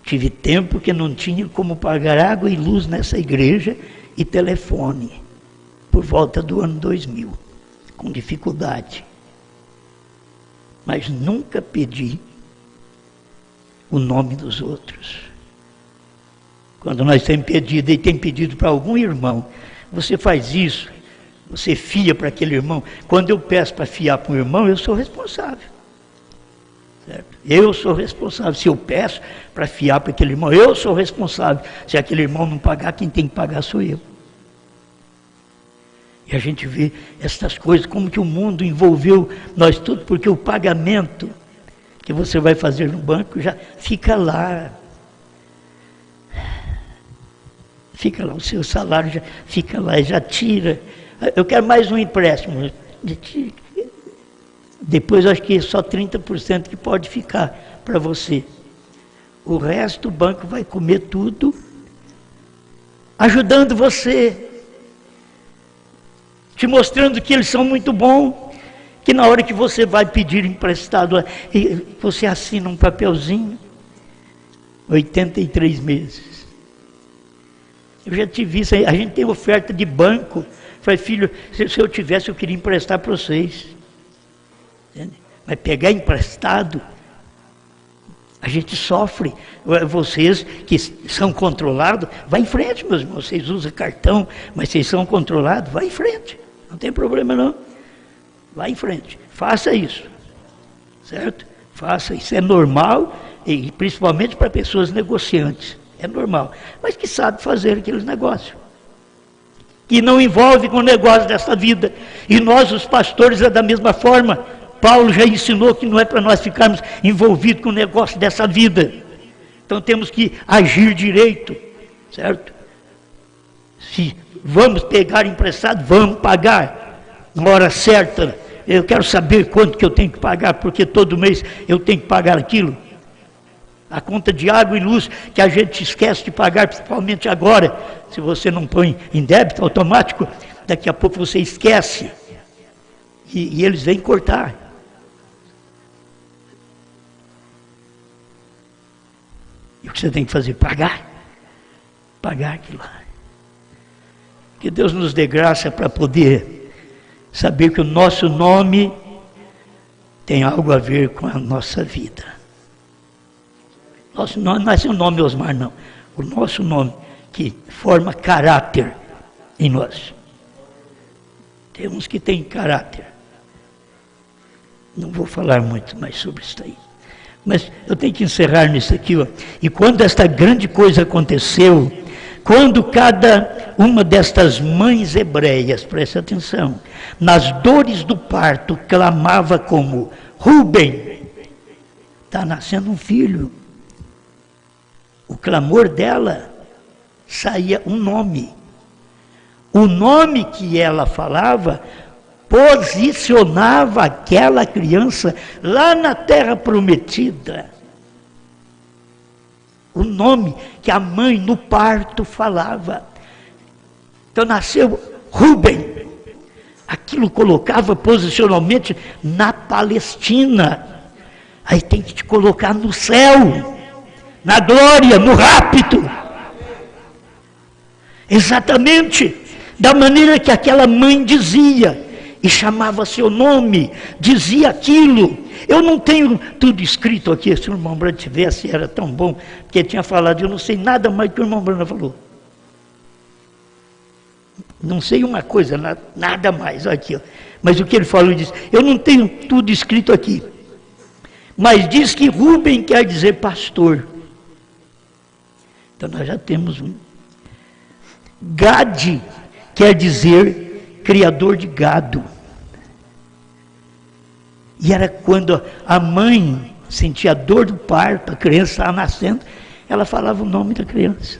Tive tempo que não tinha como pagar água e luz nessa igreja e telefone, por volta do ano 2000, com dificuldade. Mas nunca pedi o nome dos outros. Quando nós temos pedido, e tem pedido para algum irmão, você faz isso, você fia para aquele irmão. Quando eu peço para fiar para um irmão, eu sou responsável. Certo? Eu sou responsável. Se eu peço para fiar para aquele irmão, eu sou responsável. Se aquele irmão não pagar, quem tem que pagar sou eu. E a gente vê essas coisas, como que o mundo envolveu nós tudo, porque o pagamento que você vai fazer no banco já fica lá. Fica lá, o seu salário já fica lá, já tira. Eu quero mais um empréstimo. Depois acho que é só 30% que pode ficar para você. O resto o banco vai comer tudo, ajudando você, te mostrando que eles são muito bons, que na hora que você vai pedir emprestado, você assina um papelzinho, 83 meses. Eu já tive isso, a gente tem oferta de banco. Falei, filho, se eu tivesse, eu queria emprestar para vocês. Entende? Mas pegar emprestado, a gente sofre. Vocês que são controlados, vai em frente, meus irmãos. Vocês usam cartão, mas vocês são controlados, vai em frente. Não tem problema não. Vai em frente. Faça isso. Certo? Faça, isso é normal, e principalmente para pessoas negociantes. É normal. Mas que sabe fazer aqueles negócios. Que não envolve com o negócio dessa vida. E nós, os pastores, é da mesma forma. Paulo já ensinou que não é para nós ficarmos envolvidos com o negócio dessa vida. Então temos que agir direito, certo? Se vamos pegar emprestado, vamos pagar na hora certa. Eu quero saber quanto que eu tenho que pagar, porque todo mês eu tenho que pagar aquilo. A conta de água e luz que a gente esquece de pagar, principalmente agora, se você não põe em débito automático, daqui a pouco você esquece. E eles vêm cortar. E o que você tem que fazer? Pagar. Pagar aquilo lá. Que Deus nos dê graça para poder saber que o nosso nome tem algo a ver com a nossa vida. Nosso nome não é seu nome, Osmar, não. O nosso nome que forma caráter em nós. Tem uns que têm caráter. Não vou falar muito mais sobre isso aí. Mas eu tenho que encerrar nisso aqui, ó. E quando esta grande coisa aconteceu, quando cada uma destas mães hebreias, preste atenção, nas dores do parto, clamava como: Rubem, está nascendo um filho. O clamor dela saía um nome. O nome que ela falava posicionava aquela criança lá na terra prometida. O nome que a mãe no parto falava. Então nasceu Rubem. Aquilo colocava posicionalmente na Palestina. Aí tem que te colocar no céu, na glória, no rapto. Exatamente da maneira que aquela mãe dizia. E chamava seu nome, dizia aquilo. Eu não tenho tudo escrito aqui, se o irmão Brando tivesse, era tão bom, porque ele tinha falado, eu não sei nada mais do que o irmão Brando falou. Não sei uma coisa, nada mais, aqui, ó. Mas o que ele falou, ele disse, eu não tenho tudo escrito aqui. Mas diz que Rubem quer dizer pastor. Então nós já temos um. Gade quer dizer criador de gado. E era quando a mãe sentia a dor do parto, a criança estava nascendo, ela falava o nome da criança.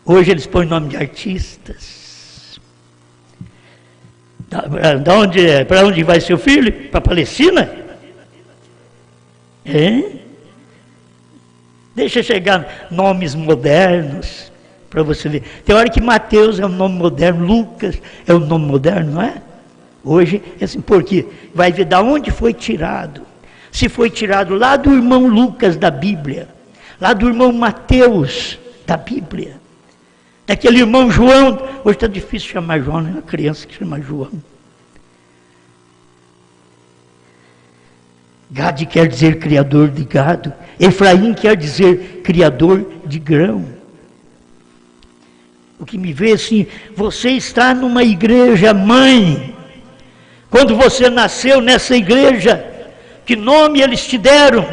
Hoje eles põem nome de artistas. Para onde vai seu filho? Para a Palestina? Deixa chegar nomes modernos para você ver. Tem hora que Mateus é um nome moderno, Lucas é um nome moderno, não é? Hoje, assim, porque vai ver de onde foi tirado. Se foi tirado lá do irmão Lucas da Bíblia, lá do irmão Mateus da Bíblia, daquele irmão João. Hoje está difícil chamar João, né? Uma criança que chama João. Gade quer dizer criador de gado. Efraim quer dizer criador de grão. O que me vê assim, você está numa igreja mãe. Quando você nasceu nessa igreja, que nome eles te deram?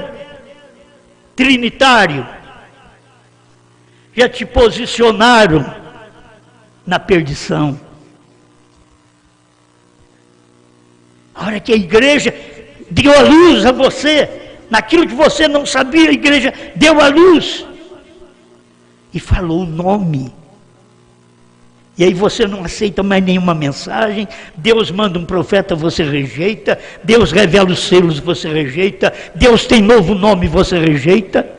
Trinitário. Já te posicionaram na perdição. A hora que a igreja deu a luz a você, naquilo que você não sabia, a igreja deu a luz e falou o nome. E aí você não aceita mais nenhuma mensagem, Deus manda um profeta, você rejeita, Deus revela os selos, você rejeita, Deus tem novo nome, você rejeita,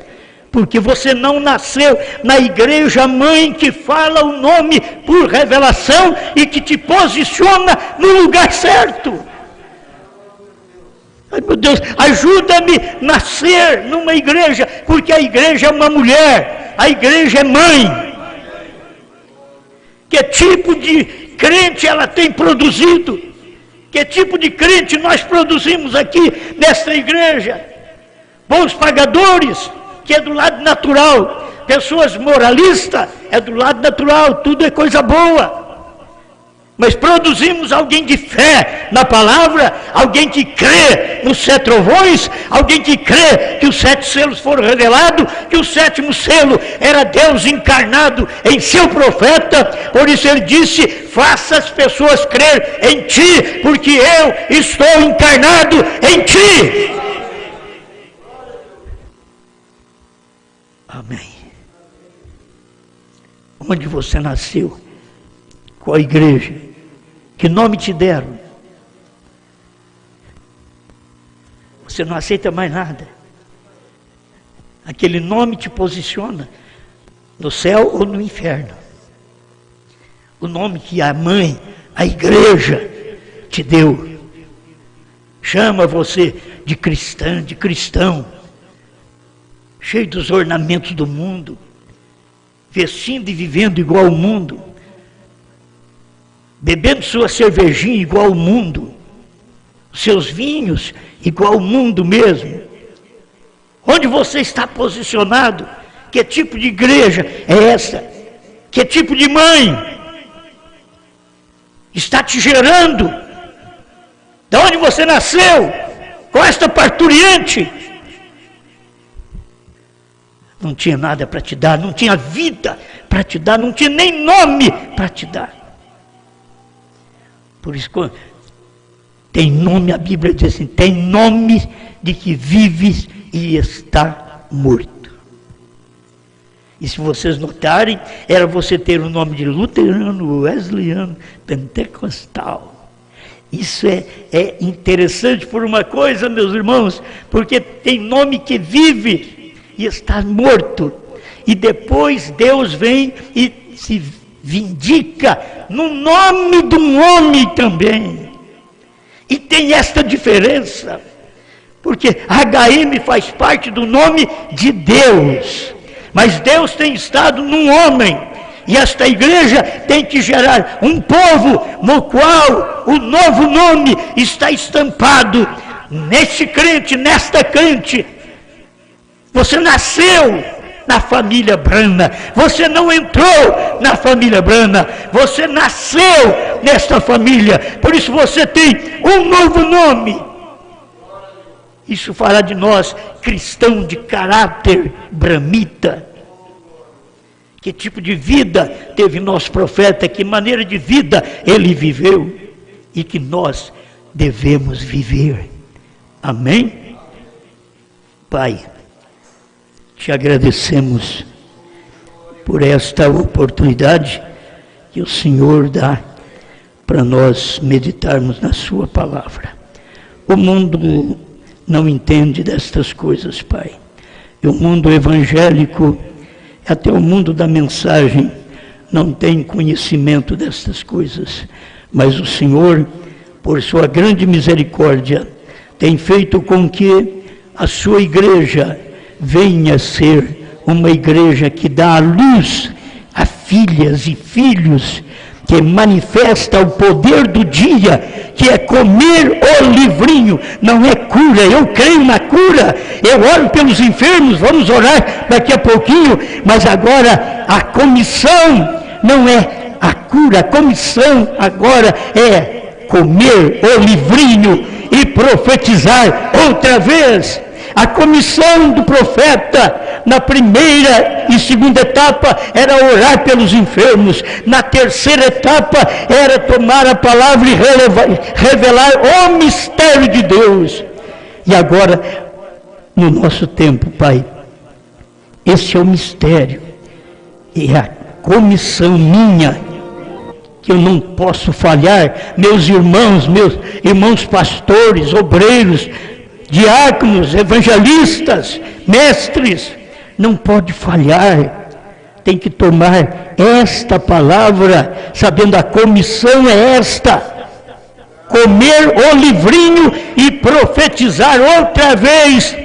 porque você não nasceu na igreja mãe que fala o nome por revelação e que te posiciona no lugar certo. Ai, meu Deus, ajuda-me a nascer numa igreja, porque a igreja é uma mulher, a igreja é mãe. Que tipo de crente ela tem produzido? Que tipo de crente nós produzimos aqui nesta igreja? Bons pagadores, que é do lado natural. Pessoas moralistas, é do lado natural, tudo é coisa boa. Mas produzimos alguém de fé na palavra, alguém que crê nos 7 trovões, alguém que crê que os 7 selos foram revelados, que o 7º selo era Deus encarnado em seu profeta. Por isso ele disse: faça as pessoas crer em ti, porque eu estou encarnado em ti. Amém. Onde você nasceu? Qual a igreja? Que nome te deram? Você não aceita mais nada. Aquele nome te posiciona no céu ou no inferno. O nome que a mãe, a igreja, te deu, chama você de cristã, de cristão, cheio dos ornamentos do mundo, vestindo e vivendo igual ao mundo, bebendo sua cervejinha igual ao mundo, seus vinhos igual ao mundo mesmo. Onde você está posicionado? Que tipo de igreja é essa? Que tipo de mãe está te gerando? De onde você nasceu? Com esta parturiente? Não tinha nada para te dar, não tinha vida para te dar, não tinha nem nome para te dar. Por isso, tem nome, a Bíblia diz assim: tem nome de que vives e está morto. E se vocês notarem, era você ter o nome de luterano, wesleyano, pentecostal. Isso é interessante por uma coisa, meus irmãos, porque tem nome que vive e está morto. E depois Deus vem e se vindica no nome de um homem também. E tem esta diferença, porque HM faz parte do nome de Deus, mas Deus tem estado num homem, e esta igreja tem que gerar um povo no qual o novo nome está estampado neste crente, nesta crente. Você nasceu na família Brana, você não entrou na família Brana, você nasceu nesta família, por isso você tem um novo nome. Isso fará de nós cristão de caráter bramita. Que tipo de vida teve nosso profeta, que maneira de vida ele viveu e que nós devemos viver. Amém? Pai, te agradecemos por esta oportunidade que o Senhor dá para nós meditarmos na sua palavra. O mundo não entende destas coisas, Pai. E o mundo evangélico, até o mundo da mensagem, não tem conhecimento destas coisas. Mas o Senhor, por sua grande misericórdia, tem feito com que a sua igreja venha a ser uma igreja que dá a luz a filhas e filhos, que manifesta o poder do dia, que é comer o livrinho, não é cura. Eu creio na cura, eu oro pelos enfermos, vamos orar daqui a pouquinho, mas agora a comissão não é a cura, a comissão agora é comer o livrinho e profetizar outra vez. A comissão do profeta, na primeira e segunda etapa, era orar pelos enfermos. Na terceira etapa, era tomar a palavra e revelar o mistério de Deus. E agora, no nosso tempo, Pai, esse é o mistério. E a comissão minha, que eu não posso falhar, meus irmãos pastores, obreiros, diáconos, evangelistas, mestres, não pode falhar, tem que tomar esta palavra, sabendo a comissão é esta, comer o livrinho e profetizar outra vez.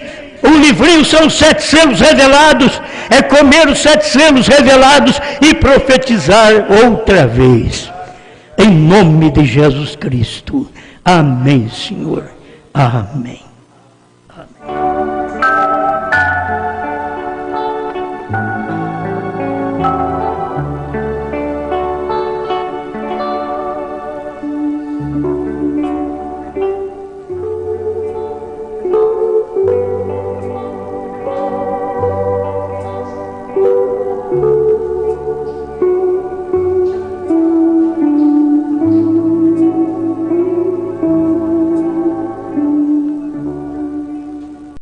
O livrinho são 7 selos revelados, é comer os 7 selos revelados e profetizar outra vez. Em nome de Jesus Cristo. Amém, Senhor. Amém.